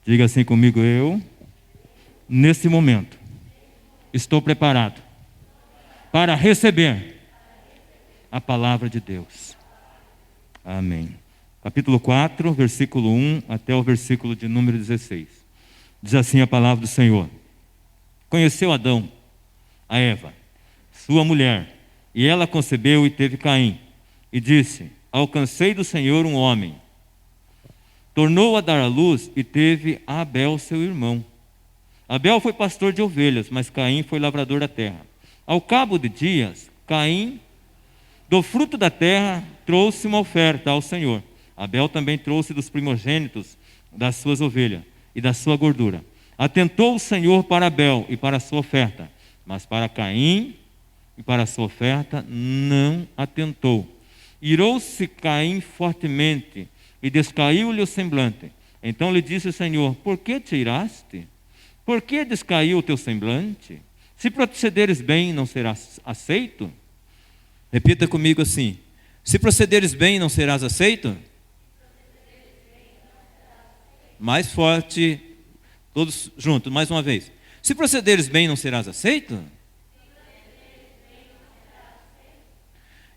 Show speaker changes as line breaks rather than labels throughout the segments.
Diga assim comigo: eu, nesse momento, estou preparado para receber a palavra de Deus. Amém. Capítulo 4, versículo 1 até o versículo de número 16. Diz assim a palavra do Senhor: Conheceu Adão a Eva, sua mulher, e ela concebeu e teve Caim, e disse: Alcancei do Senhor um homem. Tornou a dar à luz e teve a Abel, seu irmão. Abel foi pastor de ovelhas, mas Caim foi lavrador da terra. Ao cabo de dias, Caim, do fruto da terra, trouxe uma oferta ao Senhor. Abel também trouxe dos primogênitos das suas ovelhas e da sua gordura. Atentou o Senhor para Abel e para a sua oferta, mas para Caim e para a sua oferta não atentou. Irou-se Caim fortemente e descaiu-lhe o semblante. Então lhe disse o Senhor: Por que te iraste? Por que descaiu o teu semblante? Se procederes bem, não serás aceito? Repita comigo assim: se procederes bem, não serás aceito? Mais forte, todos juntos, mais uma vez. Se procederes bem, não serás aceito?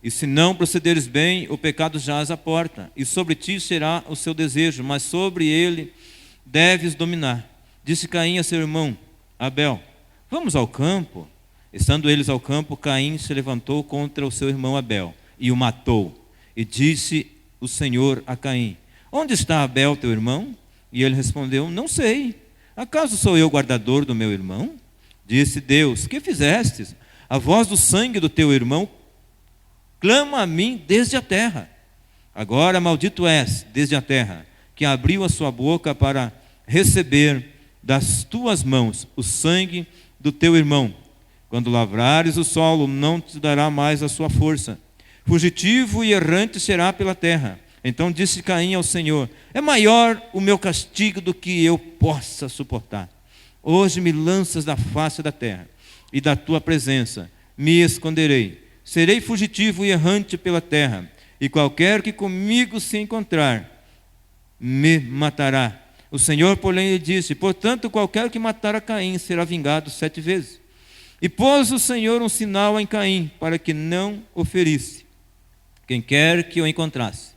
E se não procederes bem, o pecado jaz à porta, e sobre ti será o seu desejo, mas sobre ele deves dominar. Disse Caim a seu irmão Abel: Vamos ao campo. Estando eles ao campo, Caim se levantou contra o seu irmão Abel e o matou. E disse o Senhor a Caim: Onde está Abel, teu irmão? E ele respondeu: Não sei. Acaso sou eu guardador do meu irmão? Disse Deus: Que fizestes? A voz do sangue do teu irmão clama a mim desde a terra. Agora maldito és desde a terra, que abriu a sua boca para receber das tuas mãos o sangue do teu irmão. Quando lavrares o solo, não te dará mais a sua força. Fugitivo e errante será pela terra. Então disse Caim ao Senhor: É maior o meu castigo do que eu possa suportar. Hoje me lanças da face da terra, e da tua presença me esconderei. Serei fugitivo e errante pela terra, e qualquer que comigo se encontrar, me matará. O Senhor, porém, lhe disse: Portanto, qualquer que matar a Caim será vingado 7 vezes. E pôs o Senhor um sinal em Caim, para que não o ferisse, quem quer que o encontrasse.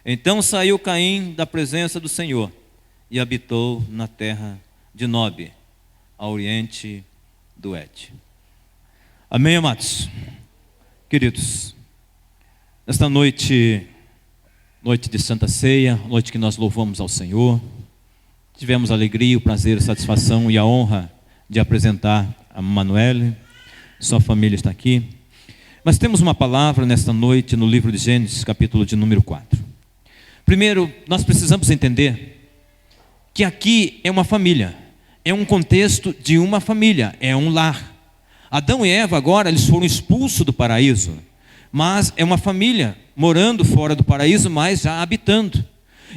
Então saiu Caim da presença do Senhor, e habitou na terra de Nob, ao oriente do Et. Amém, amados? Queridos, nesta noite, noite de Santa Ceia, noite que nós louvamos ao Senhor, tivemos a alegria, o prazer, a satisfação e a honra de apresentar a Manuele, sua família está aqui. Mas temos uma palavra nesta noite no livro de Gênesis, capítulo de número 4. Primeiro, nós precisamos entender que aqui é uma família, é um contexto de uma família, é um lar. Adão e Eva agora, eles foram expulsos do paraíso, mas é uma família morando fora do paraíso, mas já habitando.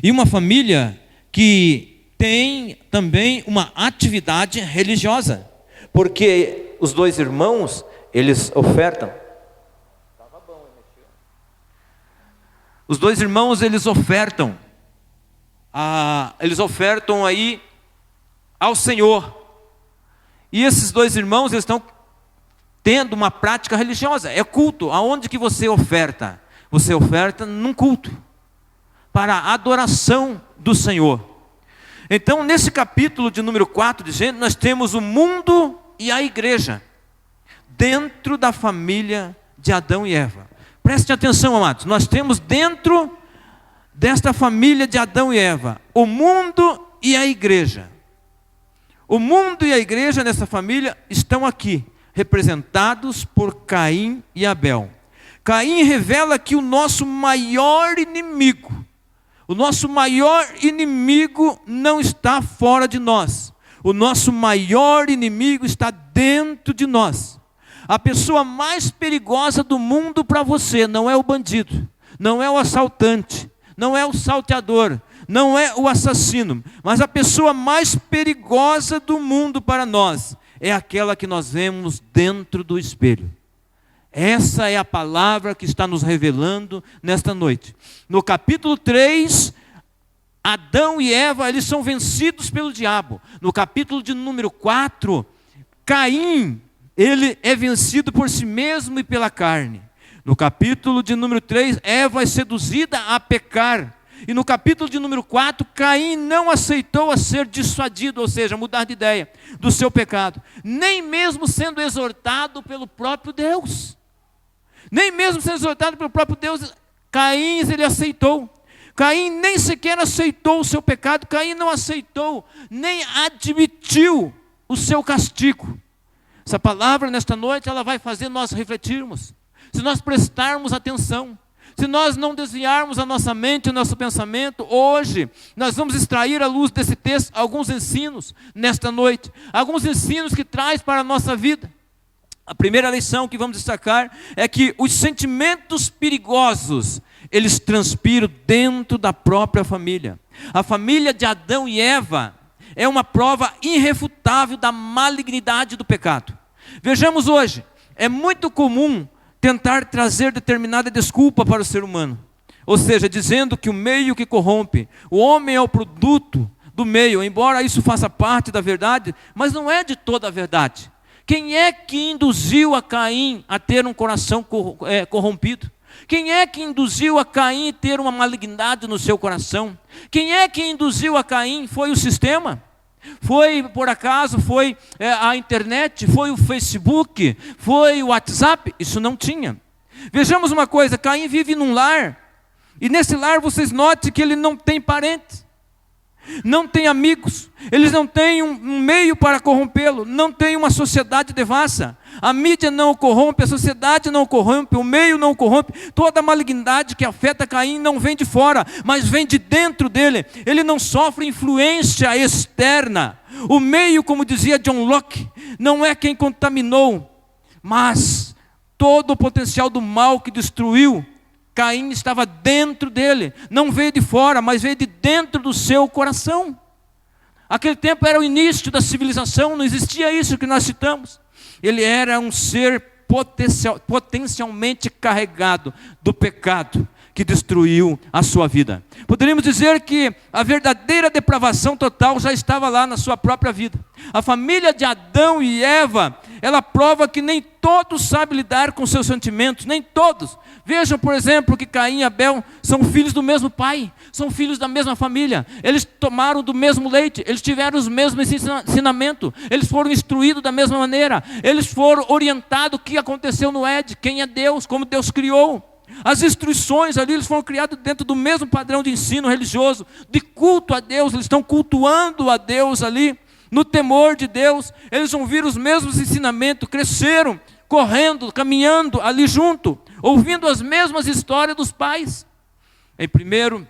E uma família que tem também uma atividade religiosa, porque os dois irmãos, eles ofertam. Os dois irmãos, eles ofertam aí ao Senhor. E esses dois irmãos, eles estão tendo uma prática religiosa, é culto. Aonde que você oferta? Você oferta num culto, para a adoração do Senhor. Então, nesse capítulo de número 4 de Gênesis, nós temos o mundo e a igreja, dentro da família de Adão e Eva. Prestem atenção, amados, nós temos dentro desta família de Adão e Eva, o mundo e a igreja. O mundo e a igreja nessa família estão aqui, representados por Caim e Abel. Caim revela que o nosso maior inimigo não está fora de nós. O nosso maior inimigo está dentro de nós. A pessoa mais perigosa do mundo para você não é o bandido, não é o assaltante, não é o salteador, não é o assassino, mas a pessoa mais perigosa do mundo para nós é aquela que nós vemos dentro do espelho. Essa é a palavra que está nos revelando nesta noite. No capítulo 3,
Adão e Eva, eles são vencidos pelo diabo. No capítulo de número 4, Caim, ele é vencido por si mesmo e pela carne. No capítulo de número 3, Eva é seduzida a pecar. E no capítulo de número 4, Caim não aceitou a ser dissuadido, ou seja, mudar de ideia do seu pecado. Nem mesmo sendo exortado pelo próprio Deus. Nem mesmo sendo exortado pelo próprio Deus, Caim ele aceitou. Caim nem sequer aceitou o seu pecado. Caim não aceitou, nem admitiu o seu castigo. Essa palavra nesta noite, ela vai fazer nós refletirmos. Se nós prestarmos atenção, se nós não desviarmos a nossa mente, o nosso pensamento, hoje nós vamos extrair à luz desse texto alguns ensinos nesta noite. Alguns ensinos que traz para a nossa vida. A primeira lição que vamos destacar é que os sentimentos perigosos, eles transpiram dentro da própria família. A família de Adão e Eva é uma prova irrefutável da malignidade do pecado. Vejamos hoje, é muito comum tentar trazer determinada desculpa para o ser humano. Ou seja, dizendo que o meio que corrompe, o homem é o produto do meio, embora isso faça parte da verdade, mas não é de toda a verdade. Quem é que induziu a Caim a ter um coração corrompido? Quem é que induziu a Caim a ter uma malignidade no seu coração? Quem é que induziu a Caim? Foi o sistema? Foi, por acaso, foi a internet? Foi o Facebook? Foi o WhatsApp? Isso não tinha. Vejamos uma coisa, Caim vive num lar, e nesse lar vocês notem que ele não tem parentes, não tem amigos, eles não têm um meio para corrompê-lo, não tem uma sociedade devassa. A mídia não o corrompe, a sociedade não o corrompe, o meio não o corrompe. Toda a malignidade que afeta Caim não vem de fora, mas vem de dentro dele. Ele não sofre influência externa. O meio, como dizia John Locke, não é quem contaminou, mas todo o potencial do mal que destruiu Caim estava dentro dele. Não veio de fora, mas veio de dentro do seu coração. Aquele tempo era o início da civilização, não existia isso que nós citamos. Ele era um ser potencialmente carregado do pecado que destruiu a sua vida. Poderíamos dizer que a verdadeira depravação total já estava lá na sua própria vida. A família de Adão e Eva, ela prova que nem todos sabem lidar com seus sentimentos, nem todos. Vejam, por exemplo, que Caim e Abel são filhos do mesmo pai, são filhos da mesma família, eles tomaram do mesmo leite, eles tiveram os mesmos ensinamentos, eles foram instruídos da mesma maneira, eles foram orientados o que aconteceu no Éden, quem é Deus, como Deus criou. As instruções ali, eles foram criados dentro do mesmo padrão de ensino religioso, de culto a Deus, eles estão cultuando a Deus ali, no temor de Deus, eles ouviram os mesmos ensinamentos, cresceram, correndo, caminhando ali junto, ouvindo as mesmas histórias dos pais. Em 1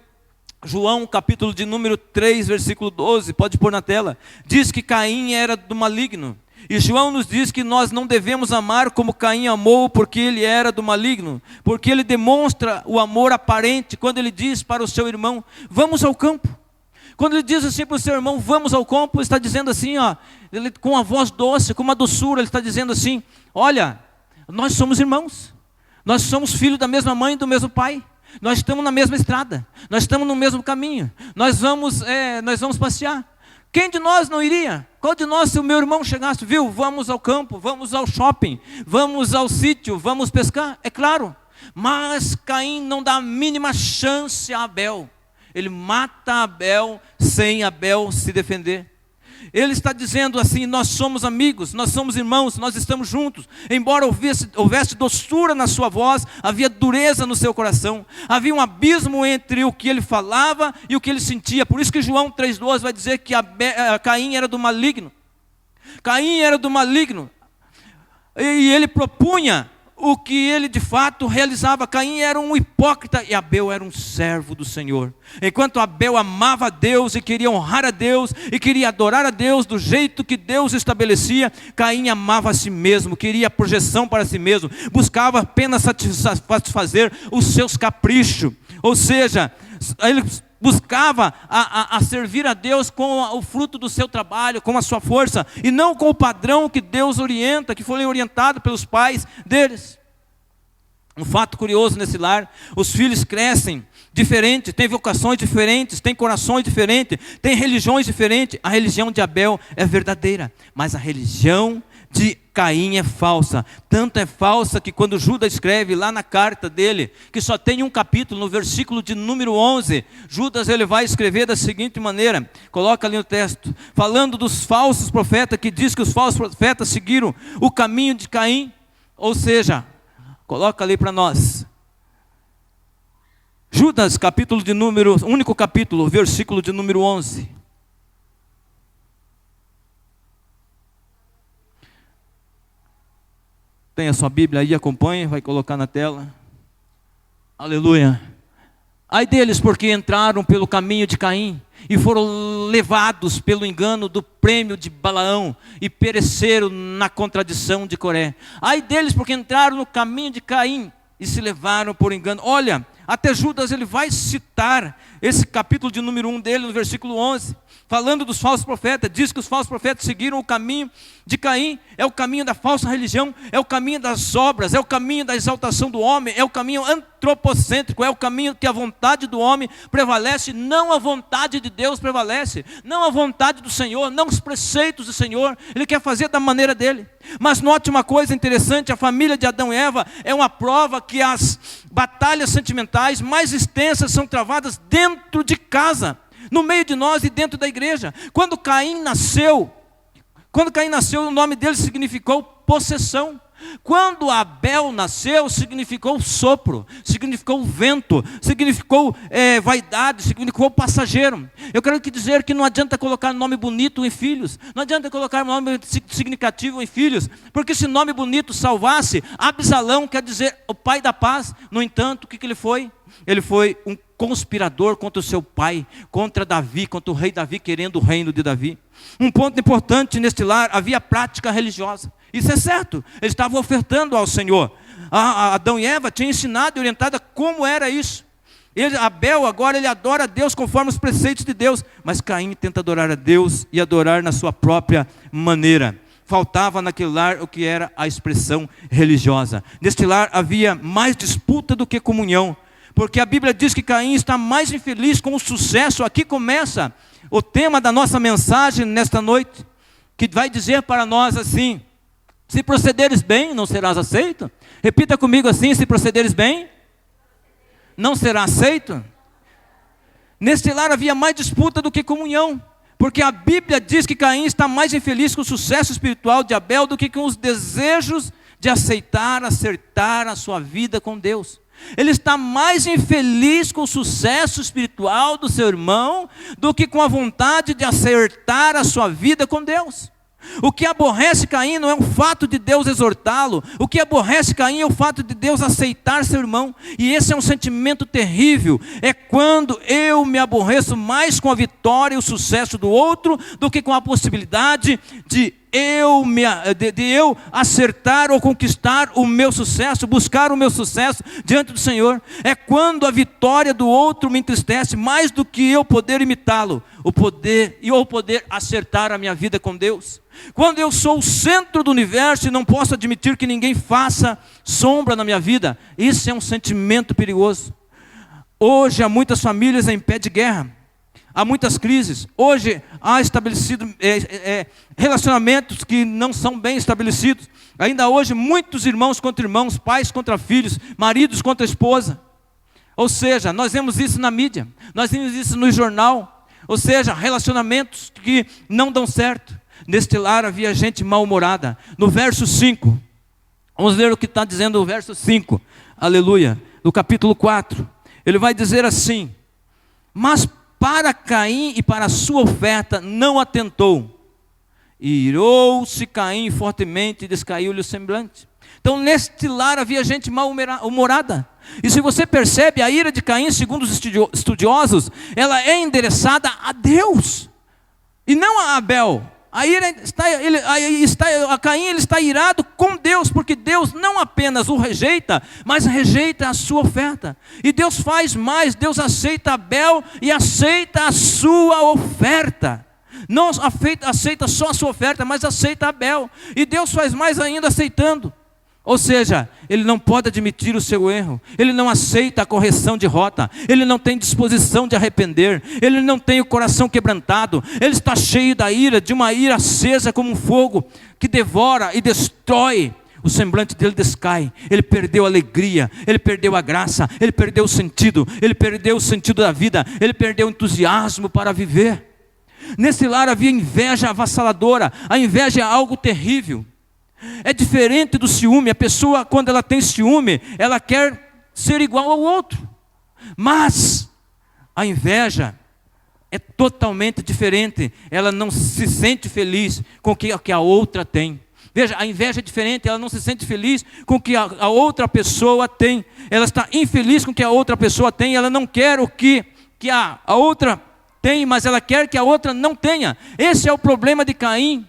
João, capítulo de número 3, versículo 12, pode pôr na tela, diz que Caim era do maligno. E João nos diz que nós não devemos amar como Caim amou, porque ele era do maligno, porque ele demonstra o amor aparente, quando ele diz para o seu irmão, vamos ao campo. Quando ele diz assim para o seu irmão, vamos ao campo, ele está dizendo assim, ó, ele, com a voz doce, com uma doçura, ele está dizendo assim, olha, nós somos irmãos, nós somos filhos da mesma mãe e do mesmo pai, nós estamos na mesma estrada, nós estamos no mesmo caminho, nós vamos passear. Quem de nós não iria? Qual de nós, se o meu irmão chegasse, viu, vamos ao campo, vamos ao shopping, vamos ao sítio, vamos pescar? É claro, mas Caim não dá a mínima chance a Abel. Ele mata Abel sem Abel se defender. Ele está dizendo assim, nós somos amigos, nós somos irmãos, nós estamos juntos. Embora houvesse doçura na sua voz, havia dureza no seu coração. Havia um abismo entre o que ele falava e o que ele sentia. Por isso que João 3,12 vai dizer que Caim era do maligno. Caim era do maligno. E ele propunha o que ele de fato realizava. Caim era um hipócrita e Abel era um servo do Senhor. Enquanto Abel amava a Deus e queria honrar a Deus e queria adorar a Deus do jeito que Deus estabelecia, Caim amava a si mesmo, queria projeção para si mesmo, buscava apenas satisfazer os seus caprichos. Ou seja, ele buscava a servir a Deus com o fruto do seu trabalho, com a sua força, e não com o padrão que Deus orienta, que foi orientado pelos pais deles. Um fato curioso nesse lar: os filhos crescem diferentes, têm vocações diferentes, têm corações diferentes, têm religiões diferentes. A religião de Abel é verdadeira, mas a religião de Caim é falsa. Tanto é falsa que quando Judas escreve lá na carta dele, que só tem um capítulo, no versículo de número 11, Judas ele vai escrever da seguinte maneira, coloca ali no texto, falando dos falsos profetas, que diz que os falsos profetas seguiram o caminho de Caim, ou seja, coloca ali para nós. Judas, capítulo de número, único capítulo, versículo de número 11. Tem a sua Bíblia aí, acompanhe, vai colocar na tela. Aleluia. Ai deles, porque entraram pelo caminho de Caim e foram levados pelo engano do prêmio de Balaão e pereceram na contradição de Coré. Ai deles, porque entraram no caminho de Caim e se levaram por engano. Olha, até Judas ele vai citar esse capítulo de número 1 dele, no versículo 11, falando dos falsos profetas. Diz que os falsos profetas seguiram o caminho de Caim, é o caminho da falsa religião, é o caminho das obras, é o caminho da exaltação do homem, é o caminho antropocêntrico, é o caminho que a vontade do homem prevalece, não a vontade de Deus prevalece, não a vontade do Senhor, não os preceitos do Senhor. Ele quer fazer da maneira dele. Mas note uma coisa interessante: a família de Adão e Eva é uma prova que as batalhas sentimentais mais extensas são travadas dentro de casa, no meio de nós e dentro da igreja. Quando Caim nasceu, o nome dele significou possessão. Quando Abel nasceu, significou sopro, significou vento, significou vaidade, significou passageiro. Eu quero te dizer que não adianta colocar nome bonito em filhos, não adianta colocar nome significativo em filhos, porque se nome bonito salvasse, Absalão quer dizer o pai da paz. No entanto, o que ele foi? Ele foi um conspirador contra o seu pai, contra Davi, contra o rei Davi, querendo o reino de Davi. Um ponto importante neste lar: havia prática religiosa. Isso é certo, eles estavam ofertando ao Senhor. Adão e Eva tinham ensinado e orientado como era isso. Abel agora ele adora a Deus conforme os preceitos de Deus, mas Caim tenta adorar a Deus e adorar na sua própria maneira. Faltava naquele lar o que era a expressão religiosa. Neste lar havia mais disputa do que comunhão, porque a Bíblia diz que Caim está mais infeliz com o sucesso. Aqui começa o tema da nossa mensagem nesta noite, que vai dizer para nós assim: se procederes bem, não serás aceito. Repita comigo assim: se procederes bem, não será aceito. Neste lar havia mais disputa do que comunhão, porque a Bíblia diz que Caim está mais infeliz com o sucesso espiritual de Abel do que com os desejos de acertar a sua vida com Deus. Ele está mais infeliz com o sucesso espiritual do seu irmão do que com a vontade de acertar a sua vida com Deus. O que aborrece Caim não é o fato de Deus exortá-lo. O que aborrece Caim é o fato de Deus aceitar seu irmão. E esse é um sentimento terrível. É quando eu me aborreço mais com a vitória e o sucesso do outro do que com a possibilidade de eu acertar ou conquistar o meu sucesso, buscar o meu sucesso diante do Senhor. É quando a vitória do outro me entristece mais do que eu poder imitá-lo, ou poder acertar a minha vida com Deus. Quando eu sou o centro do universo e não posso admitir que ninguém faça sombra na minha vida, isso é um sentimento perigoso. Hoje há muitas famílias em pé de guerra, há muitas crises. Hoje há estabelecido relacionamentos que não são bem estabelecidos. Ainda hoje muitos irmãos contra irmãos, pais contra filhos, maridos contra esposa. Ou seja, nós vemos isso na mídia, nós vemos isso no jornal. Ou seja, relacionamentos que não dão certo. Neste lar havia gente mal-humorada. No verso 5, vamos ver o que está dizendo o verso 5, aleluia, do capítulo 4. Ele vai dizer assim: mas para Caim e para a sua oferta não atentou, e irou-se Caim fortemente e descaiu-lhe o semblante. Então neste lar havia gente mal-humorada. E se você percebe, a ira de Caim, segundo os estudiosos, ela é endereçada a Deus e não a Abel. Caim ele está irado com Deus, porque Deus não apenas o rejeita, mas rejeita a sua oferta. E Deus faz mais: Deus aceita Abel e aceita a sua oferta. Não aceita só a sua oferta, mas aceita Abel. E Deus faz mais ainda, aceitando. Ou seja, ele não pode admitir o seu erro, ele não aceita a correção de rota, ele não tem disposição de arrepender, ele não tem o coração quebrantado, ele está cheio da ira, de uma ira acesa como um fogo, que devora e destrói. O semblante dele descai, ele perdeu a alegria, ele perdeu a graça, ele perdeu o sentido da vida, ele perdeu o entusiasmo para viver. Nesse lar havia inveja avassaladora, a inveja é algo terrível. É diferente do ciúme. A pessoa, quando ela tem ciúme, ela quer ser igual ao outro. Mas a inveja é totalmente diferente. Ela não se sente feliz com o que a outra tem. Veja, a inveja é diferente. Ela não se sente feliz com o que a outra pessoa tem. Ela está infeliz com o que a outra pessoa tem. Ela não quer o que a outra tem, mas ela quer que a outra não tenha. Esse é o problema de Caim.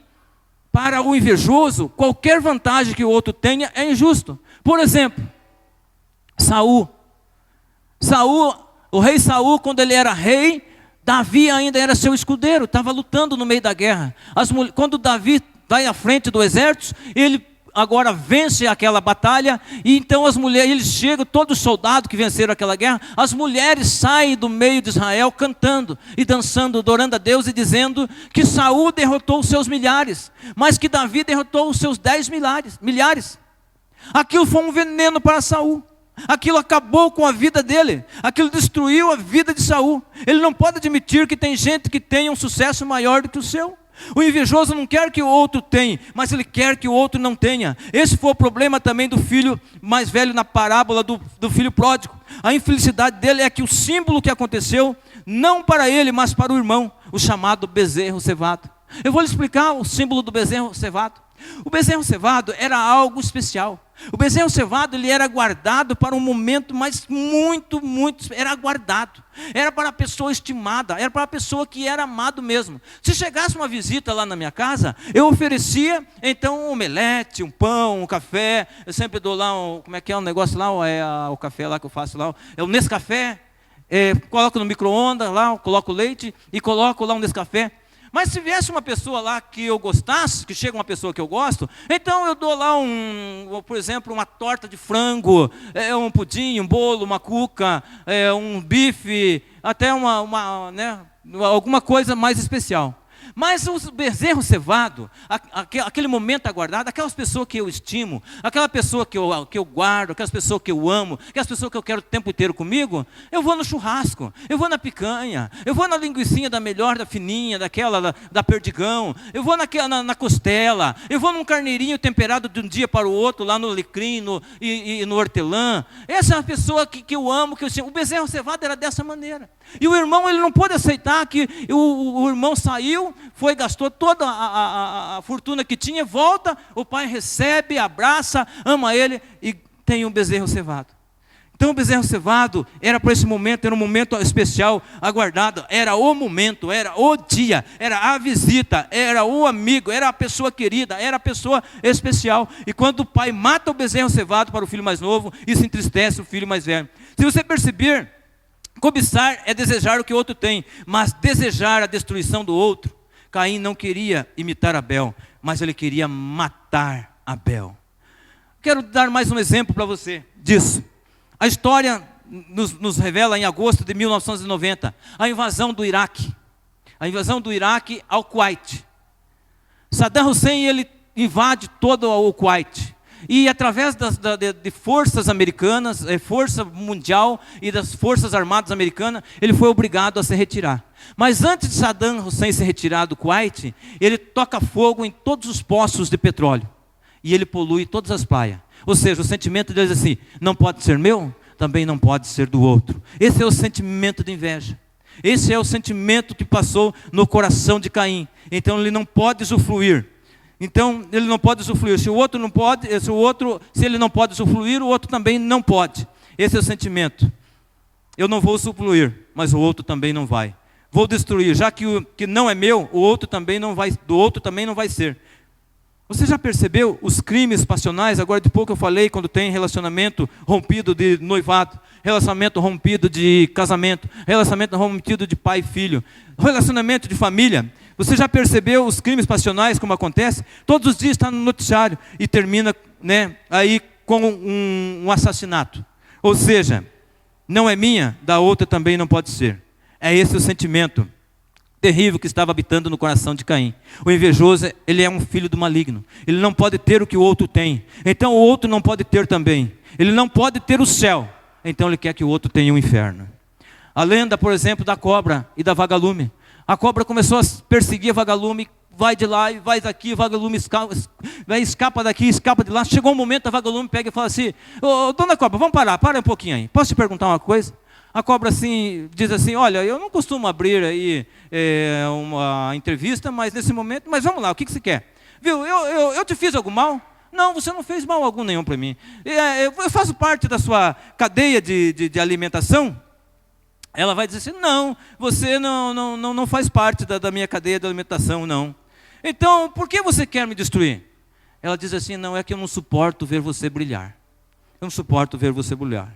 Para o invejoso, qualquer vantagem que o outro tenha é injusto. Por exemplo, Saul, o rei Saul, quando ele era rei, Davi ainda era seu escudeiro, estava lutando no meio da guerra. Quando Davi vai à frente do exército, ele agora vence aquela batalha, e então as mulheres, eles chegam, todos os soldados que venceram aquela guerra, as mulheres saem do meio de Israel cantando e dançando, adorando a Deus e dizendo que Saul derrotou os seus milhares, mas que Davi derrotou os seus 10 milhares. Aquilo foi um veneno para Saul. Aquilo acabou com a vida dele, aquilo destruiu a vida de Saul. Ele não pode admitir que tem gente que tenha um sucesso maior do que o seu. O invejoso não quer que o outro tenha, mas ele quer que o outro não tenha. Esse foi o problema também do filho mais velho na parábola do filho pródigo. A infelicidade dele é que o símbolo que aconteceu, não para ele, mas para o irmão, o chamado bezerro cevado. Eu vou lhe explicar o símbolo do bezerro cevado. O bezerro cevado era algo especial. O bezerro cevado, ele era guardado para um momento, mas muito, era guardado. Era para a pessoa estimada, era para a pessoa que era amado mesmo. Se chegasse uma visita lá na minha casa, eu oferecia, então, um omelete, um pão, um café. Eu sempre dou lá, como é que é o negócio lá, o café lá que eu faço lá, é o Nescafé. Coloco no micro-ondas lá, coloco leite e coloco lá um Nescafé. Mas se viesse uma pessoa lá que eu gostasse, que chega uma pessoa que eu gosto, então eu dou lá por exemplo, uma torta de frango, um pudim, um bolo, uma cuca, um bife, até alguma coisa mais especial. Mas o bezerro cevado, aquele momento aguardado, aquelas pessoas que eu estimo, aquela pessoa que eu guardo, aquelas pessoas que eu amo, aquelas pessoas que eu quero o tempo inteiro comigo, eu vou no churrasco, eu vou na picanha, eu vou na linguicinha da melhor, da fininha, daquela da perdigão, eu vou na costela, eu vou num carneirinho temperado de um dia para o outro, lá no alecrim e no hortelã. Essa é a pessoa que eu amo, que eu estimo. O bezerro cevado era dessa maneira. E o irmão, ele não pôde aceitar que o irmão saiu, gastou toda a fortuna que tinha, volta, o pai recebe, abraça, ama ele e tem um bezerro cevado. Então o bezerro cevado era para esse momento, era um momento especial, aguardado, era o momento, era o dia, era a visita, era o amigo, era a pessoa querida, era a pessoa especial. E quando o pai mata o bezerro cevado para o filho mais novo, isso entristece o filho mais velho. Se você perceber, cobiçar é desejar o que o outro tem, mas desejar a destruição do outro. Caim não queria imitar Abel, mas ele queria matar Abel. Quero dar mais um exemplo para você disso. A história nos revela em agosto de 1990, a invasão do Iraque. A invasão do Iraque ao Kuwait. Saddam Hussein, ele invade todo o Kuwait. E através de forças americanas, força mundial e das forças armadas americanas, ele foi obrigado a se retirar. Mas antes de Saddam Hussein se retirar do Kuwait, ele toca fogo em todos os poços de petróleo. E ele polui todas as praias. Ou seja, o sentimento deles é assim: não pode ser meu, também não pode ser do outro. Esse é o sentimento de inveja. Esse é o sentimento que passou no coração de Caim. Então ele não pode usufruir. Então ele não pode usufruir. Se ele não pode usufruir, o outro também não pode. Esse é o sentimento. Eu não vou usufruir, mas o outro também não vai. Vou destruir, já que o que não é meu, do outro também não vai ser. Você já percebeu os crimes passionais? Agora de pouco eu falei quando tem relacionamento rompido de noivado, relacionamento rompido de casamento, relacionamento rompido de pai e filho, relacionamento de família. Você já percebeu os crimes passionais como acontece? Todos os dias está no noticiário e termina né, aí com um assassinato. Ou seja, não é minha, da outra também não pode ser. É esse o sentimento terrível que estava habitando no coração de Caim. O invejoso, ele é um filho do maligno. Ele não pode ter o que o outro tem. Então o outro não pode ter também. Ele não pode ter o céu. Então ele quer que o outro tenha o inferno. A lenda, por exemplo, da cobra e da vagalume. A cobra começou a perseguir a vagalume, vai de lá e vai daqui, o vagalume escapa daqui, escapa de lá. Chegou um momento, a vagalume pega e fala assim: ô, dona cobra, vamos parar, para um pouquinho aí. Posso te perguntar uma coisa? A cobra assim, diz assim: olha, eu não costumo abrir aí uma entrevista, mas nesse momento, mas vamos lá, o que você quer? Viu, eu te fiz algum mal? Não, você não fez mal algum nenhum para mim. Eu faço parte da sua cadeia de alimentação? Ela vai dizer assim: não, você não faz parte da minha cadeia de alimentação, não. Então, por que você quer me destruir? Ela diz assim: não, é que eu não suporto ver você brilhar. Eu não suporto ver você brilhar.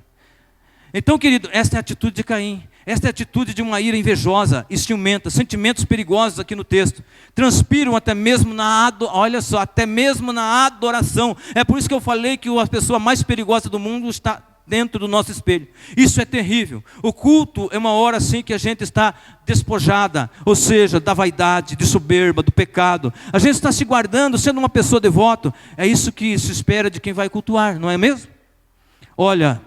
Então, querido, esta é a atitude de Caim. Esta é a atitude de uma ira invejosa e ciumenta. Sentimentos perigosos aqui no texto. Transpiram até mesmo olha só, até mesmo na adoração. É por isso que eu falei que a pessoa mais perigosa do mundo está dentro do nosso espelho. Isso é terrível. O culto é uma hora assim que a gente está despojada, ou seja, da vaidade, de soberba, do pecado. A gente está se guardando, sendo uma pessoa devota. É isso que se espera de quem vai cultuar, não é mesmo? Olha,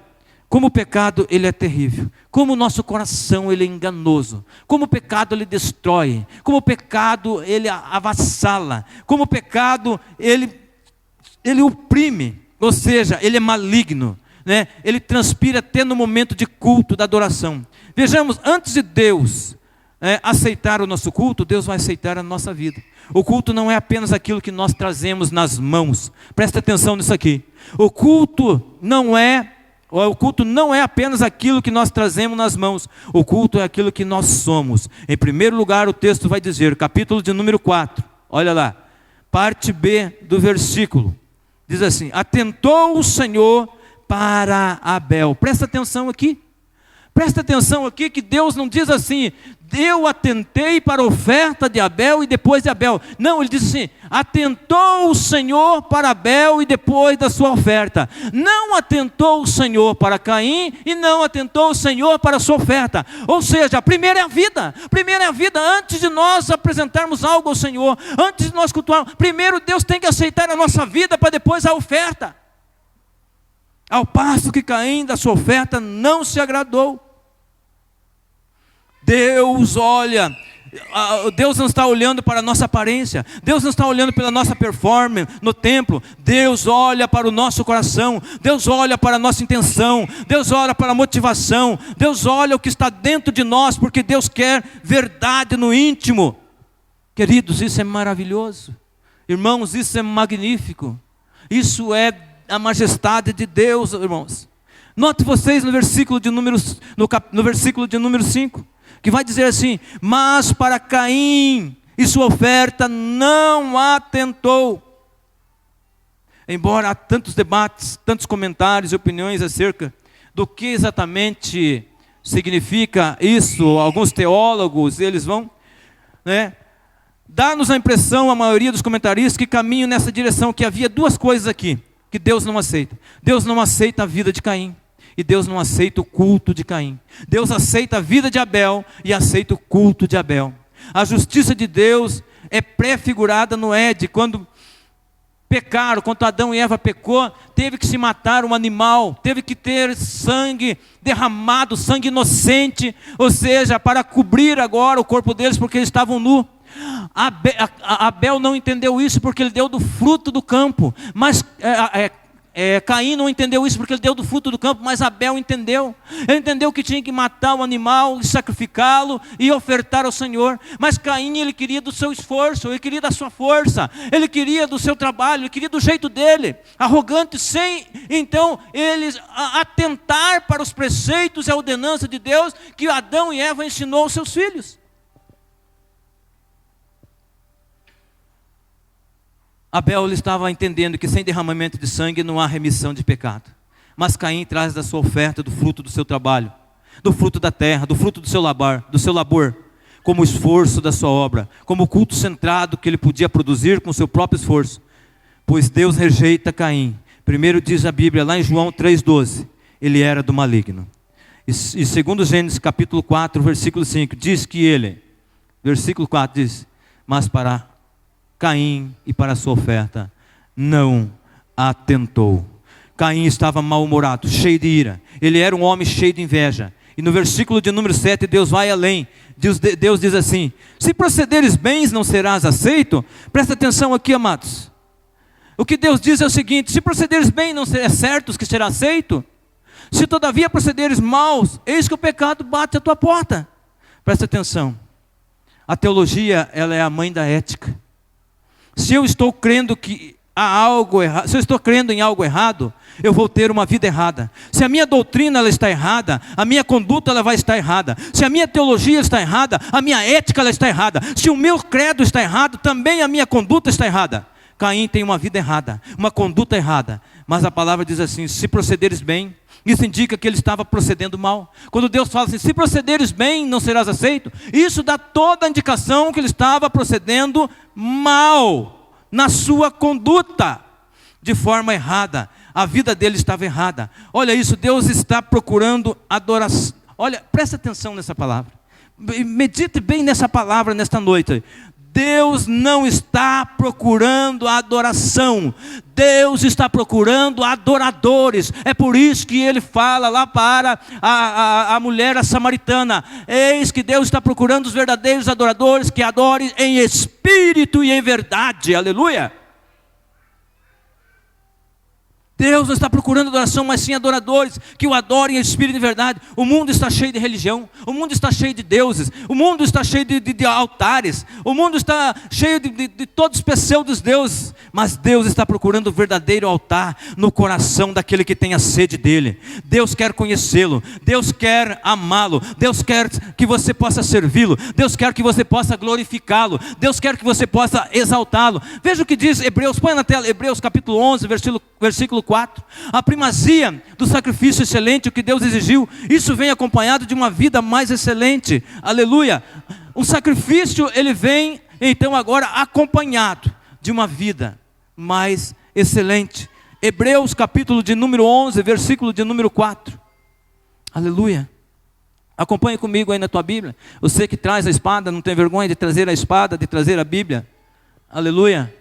como o pecado ele é terrível, como o nosso coração ele é enganoso, como o pecado ele destrói, como o pecado ele avassala, como o pecado ele oprime, ou seja, ele é maligno, né? Ele transpira até no momento de culto, da adoração. Vejamos, antes de Deus aceitar o nosso culto, Deus vai aceitar a nossa vida. O culto não é apenas aquilo que nós trazemos nas mãos, presta atenção nisso aqui. O culto não é apenas aquilo que nós trazemos nas mãos. O culto é aquilo que nós somos. Em primeiro lugar, o texto vai dizer, capítulo de número 4, olha lá, parte B do versículo, diz assim: atentou o Senhor para Abel. Presta atenção aqui. Presta atenção aqui que Deus não diz assim: eu atentei para a oferta de Abel e depois de Abel. Não, ele diz assim: atentou o Senhor para Abel e depois da sua oferta. Não atentou o Senhor para Caim e não atentou o Senhor para a sua oferta. Ou seja, a primeira é a vida. Primeiro é a vida. Antes de nós apresentarmos algo ao Senhor, antes de nós cultuarmos, primeiro Deus tem que aceitar a nossa vida para depois a oferta. Ao passo que Caim da sua oferta não se agradou. Deus olha, Deus não está olhando para a nossa aparência, Deus não está olhando pela nossa performance no templo, Deus olha para o nosso coração, Deus olha para a nossa intenção, Deus olha para a motivação, Deus olha o que está dentro de nós, porque Deus quer verdade no íntimo. Queridos, isso é maravilhoso. Irmãos, isso é magnífico. Isso é a majestade de Deus, irmãos. Note vocês no versículo de número 5, que vai dizer assim: mas para Caim e sua oferta não atentou. Embora há tantos debates, tantos comentários e opiniões acerca do que exatamente significa isso, alguns teólogos, eles vão, dar-nos a impressão, a maioria dos comentaristas, que caminham nessa direção, que havia duas coisas aqui que Deus não aceita. Deus não aceita a vida de Caim e Deus não aceita o culto de Caim. Deus aceita a vida de Abel e aceita o culto de Abel. A justiça de Deus é prefigurada no Éden, quando pecaram, quando Adão e Eva pecou, teve que se matar um animal, teve que ter sangue derramado, sangue inocente, ou seja, para cobrir agora o corpo deles, porque eles estavam nus. Abel não entendeu isso porque ele deu do fruto do campo, mas Caim não entendeu isso porque ele deu do fruto do campo, mas Abel entendeu. Ele entendeu que tinha que matar o animal, sacrificá-lo e ofertar ao Senhor. Mas Caim, ele queria do seu esforço, ele queria da sua força, ele queria do seu trabalho, ele queria do jeito dele, arrogante, sem então ele atentar para os preceitos e a ordenança de Deus que Adão e Eva ensinou aos seus filhos. Abel ele estava entendendo que sem derramamento de sangue não há remissão de pecado. Mas Caim traz da sua oferta, do fruto do seu trabalho, do fruto da terra, do fruto do seu labor, como esforço da sua obra, como culto centrado que ele podia produzir com o seu próprio esforço. Pois Deus rejeita Caim, Primeiro diz a Bíblia, lá em João 3,12, ele era do maligno. E segundo Gênesis capítulo 4, versículo 5, diz que ele, versículo 4 diz, mas para Caim e para a sua oferta não atentou. Caim estava mal-humorado, cheio de ira. Ele era um homem cheio de inveja. E no versículo de número 7, Deus vai além. Deus diz assim, se procederes bens não serás aceito. Presta atenção aqui, amados. O que Deus diz é o seguinte, se procederes bem não é certo que será aceito. Se todavia procederes maus, eis que o pecado bate à tua porta. Presta atenção. A teologia, ela é a mãe da ética. Se eu estou crendo que há algo errado, se eu estou crendo em algo errado, eu vou ter uma vida errada. Se a minha doutrina ela está errada, a minha conduta ela vai estar errada. Se a minha teologia está errada, a minha ética ela está errada. Se o meu credo está errado, também a minha conduta está errada. Caim tem uma vida errada, uma conduta errada. Mas a palavra diz assim, se procederes bem, isso indica que ele estava procedendo mal. Quando Deus fala assim, se procederes bem, não serás aceito, isso dá toda a indicação que ele estava procedendo mal na sua conduta, de forma errada. A vida dele estava errada. Olha isso, Deus está procurando adoração. Olha, presta atenção nessa palavra. Medite bem nessa palavra nesta noite. Deus não está procurando a adoração. Deus está procurando adoradores. É por isso que ele fala lá para a mulher a samaritana. Eis que Deus está procurando os verdadeiros adoradores que adorem em espírito e em verdade. Aleluia. Deus não está procurando adoração, mas sim adoradores que o adorem em espírito e em verdade. O mundo está cheio de religião, o mundo está cheio de deuses, o mundo está cheio de altares, o mundo está cheio de todos os pseudos deuses, mas Deus está procurando o verdadeiro altar no coração daquele que tem a sede dele. Deus quer conhecê-lo, Deus quer amá-lo, Deus quer que você possa servi-lo, Deus quer que você possa glorificá-lo, Deus quer que você possa exaltá-lo. Veja o que diz Hebreus, põe na tela, Hebreus capítulo 11, versículo 4, a primazia do sacrifício excelente, o que Deus exigiu, isso vem acompanhado de uma vida mais excelente, aleluia. Um sacrifício, ele vem então agora acompanhado de uma vida mais excelente. Hebreus capítulo de número 11, versículo de número 4, aleluia. Acompanhe comigo aí na tua Bíblia. Você que traz a espada, não tem vergonha de trazer a espada, de trazer a Bíblia, aleluia.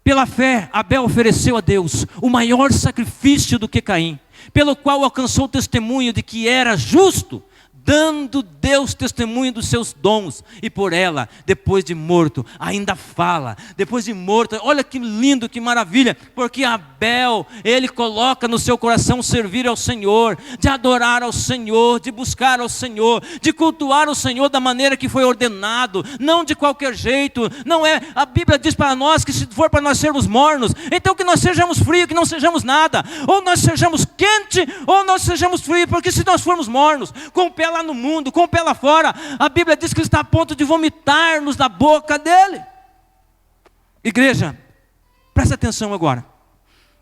Pela fé, Abel ofereceu a Deus o maior sacrifício do que Caim, pelo qual alcançou o testemunho de que era justo, dando Deus testemunho dos seus dons, e por ela, depois de morto, ainda fala, depois de morto, olha que lindo, que maravilha, porque Abel, ele coloca no seu coração servir ao Senhor, de adorar ao Senhor, de buscar ao Senhor, de cultuar o Senhor da maneira que foi ordenado, não de qualquer jeito, não é, a Bíblia diz para nós que se for para nós sermos mornos, então que nós sejamos frios, que não sejamos nada, ou nós sejamos quente, ou nós sejamos frios, porque se nós formos mornos, com o pé lá no mundo, com o pé lá fora, a Bíblia diz que ele está a ponto de vomitar-nos da boca dele. Igreja, presta atenção agora.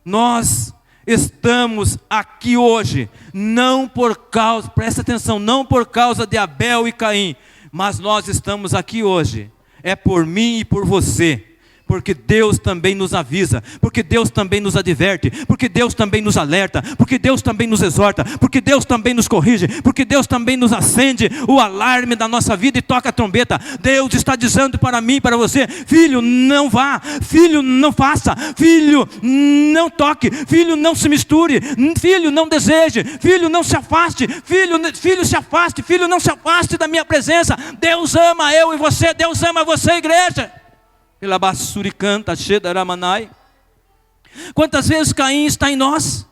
Nós estamos aqui hoje, não por causa, presta atenção, não por causa de Abel e Caim, mas nós estamos aqui hoje, é por mim e por você. Porque Deus também nos avisa, porque Deus também nos adverte, porque Deus também nos alerta, porque Deus também nos exorta, porque Deus também nos corrige, porque Deus também nos acende o alarme da nossa vida e toca a trombeta. Deus está dizendo para mim e para você: filho, não vá, filho, não faça, filho, não toque, filho, não se misture, filho, não deseje, filho, não se afaste, filho, se afaste, filho, não se afaste da minha presença. Deus ama eu e você, Deus ama você, igreja. Pela basura canta, Shedaramanai. Quantas vezes Caim está em nós?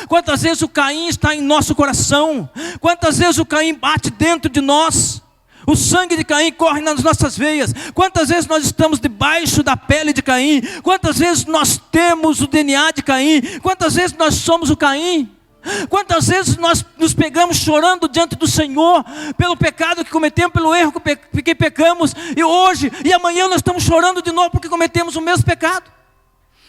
Quantas vezes o Caim está em nosso coração? Quantas vezes o Caim bate dentro de nós? O sangue de Caim corre nas nossas veias. Quantas vezes nós estamos debaixo da pele de Caim? Quantas vezes nós temos o DNA de Caim? Quantas vezes nós somos o Caim? Quantas vezes nós nos pegamos chorando diante do Senhor pelo pecado que cometemos, pelo erro que pecamos, e hoje e amanhã nós estamos chorando de novo porque cometemos o mesmo pecado.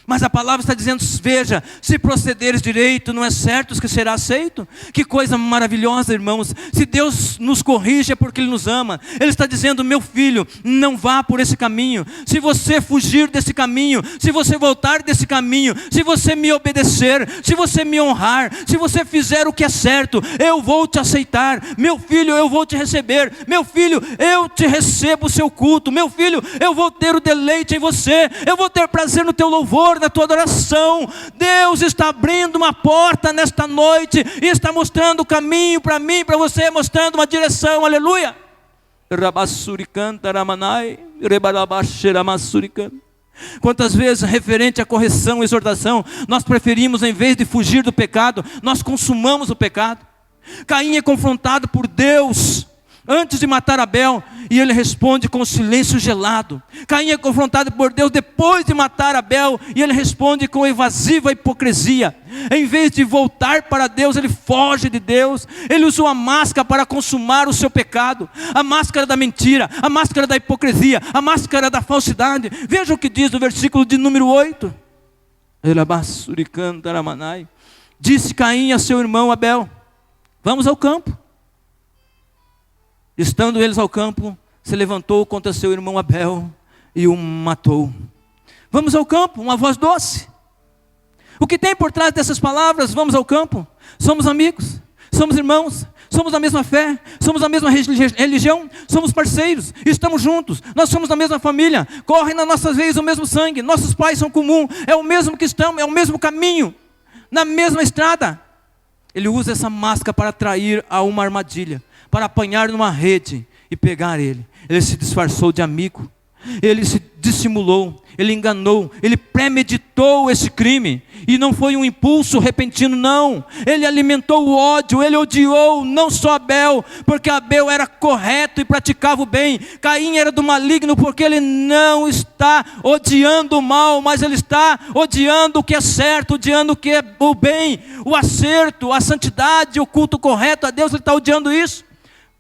Mas a palavra está dizendo, veja, se procederes direito, não é certo que será aceito? Que coisa maravilhosa, irmãos. Se Deus nos corrige é porque Ele nos ama. Ele está dizendo, meu filho, não vá por esse caminho. Se você fugir desse caminho, se você voltar desse caminho, se você me obedecer, se você me honrar, se você fizer o que é certo, eu vou te aceitar. Meu filho, eu vou te receber. Meu filho, eu te recebo o seu culto. Meu filho, eu vou ter o deleite em você. Eu vou ter prazer no teu louvor, na tua adoração. Deus está abrindo uma porta nesta noite e está mostrando o caminho para mim, para você, mostrando uma direção, aleluia. Quantas vezes, referente à correção, exortação, nós preferimos, em vez de fugir do pecado, nós consumamos o pecado. Caim é confrontado por Deus antes de matar Abel, e ele responde com silêncio gelado. Caim é confrontado por Deus depois de matar Abel, e ele responde com evasiva hipocrisia. Em vez de voltar para Deus, ele foge de Deus. Ele usou a máscara para consumar o seu pecado, a máscara da mentira, a máscara da hipocrisia, a máscara da falsidade. Veja o que diz no versículo de número 8. Disse Caim a seu irmão Abel, vamos ao campo. Estando eles ao campo, se levantou contra seu irmão Abel e o matou. Vamos ao campo, uma voz doce. O que tem por trás dessas palavras, vamos ao campo? Somos amigos, somos irmãos, somos da mesma fé, somos da mesma religião, somos parceiros, estamos juntos, nós somos da mesma família, corre nas nossas veias o mesmo sangue, nossos pais são comuns, é o mesmo que estamos, é o mesmo caminho, na mesma estrada. Ele usa essa máscara para atrair a uma armadilha, para apanhar numa rede e pegar ele. Ele se disfarçou de amigo, ele se dissimulou, ele enganou, ele premeditou esse crime, e não foi um impulso repentino, não. Ele alimentou o ódio, ele odiou não só Abel, porque Abel era correto e praticava o bem. Caim era do maligno, porque ele não está odiando o mal, mas ele está odiando o que é certo, odiando o que é o bem, o acerto, a santidade, o culto correto a Deus. Ele está odiando isso.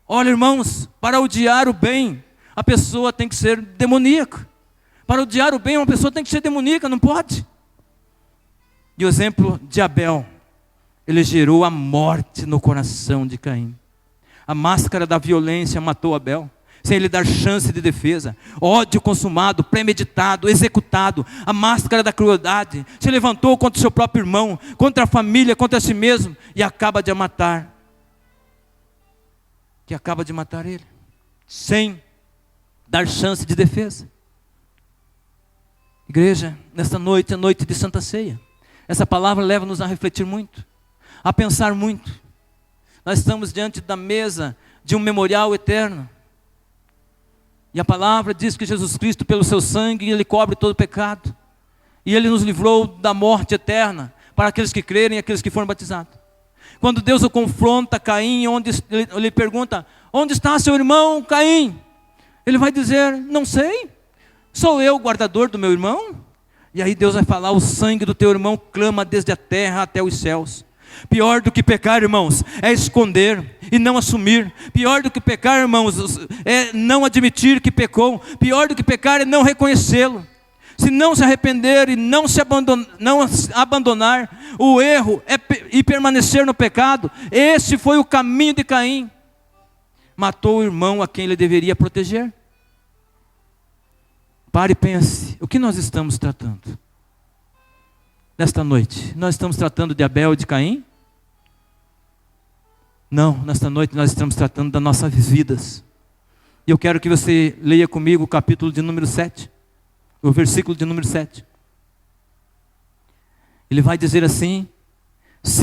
Olha, irmãos, para odiar o bem, a pessoa tem que ser demoníaca. Para odiar o bem, uma pessoa tem que ser demoníaca, não pode. E o exemplo de Abel, ele gerou a morte no coração de Caim. A máscara da violência matou Abel, sem ele dar chance de defesa. Ódio consumado, premeditado, executado. A máscara da crueldade se levantou contra o seu próprio irmão, contra a família, contra si mesmo, e acaba de matar. Que acaba de matar ele, sem dar chance de defesa. Igreja, nesta noite é noite de Santa Ceia. Essa palavra leva-nos a refletir muito, a pensar muito. Nós estamos diante da mesa de um memorial eterno. E a palavra diz que Jesus Cristo, pelo seu sangue, Ele cobre todo pecado. E Ele nos livrou da morte eterna, para aqueles que crerem e aqueles que foram batizados. Quando Deus o confronta, Caim, ele pergunta, onde está seu irmão Caim? Ele vai dizer, não sei, sou eu o guardador do meu irmão? E aí Deus vai falar, o sangue do teu irmão clama desde a terra até os céus. Pior do que pecar, irmãos, é esconder e não assumir. Pior do que pecar, irmãos, é não admitir que pecou. Pior do que pecar é não reconhecê-lo. Se não se arrepender e não abandonar o erro e permanecer no pecado, esse foi o caminho de Caim. Matou o irmão a quem ele deveria proteger. Pare e pense, o que nós estamos tratando? Nesta noite, nós estamos tratando de Abel e de Caim? Não, nesta noite nós estamos tratando das nossas vidas. E eu quero que você leia comigo o capítulo de número 7. O versículo de número 7. Ele vai dizer assim,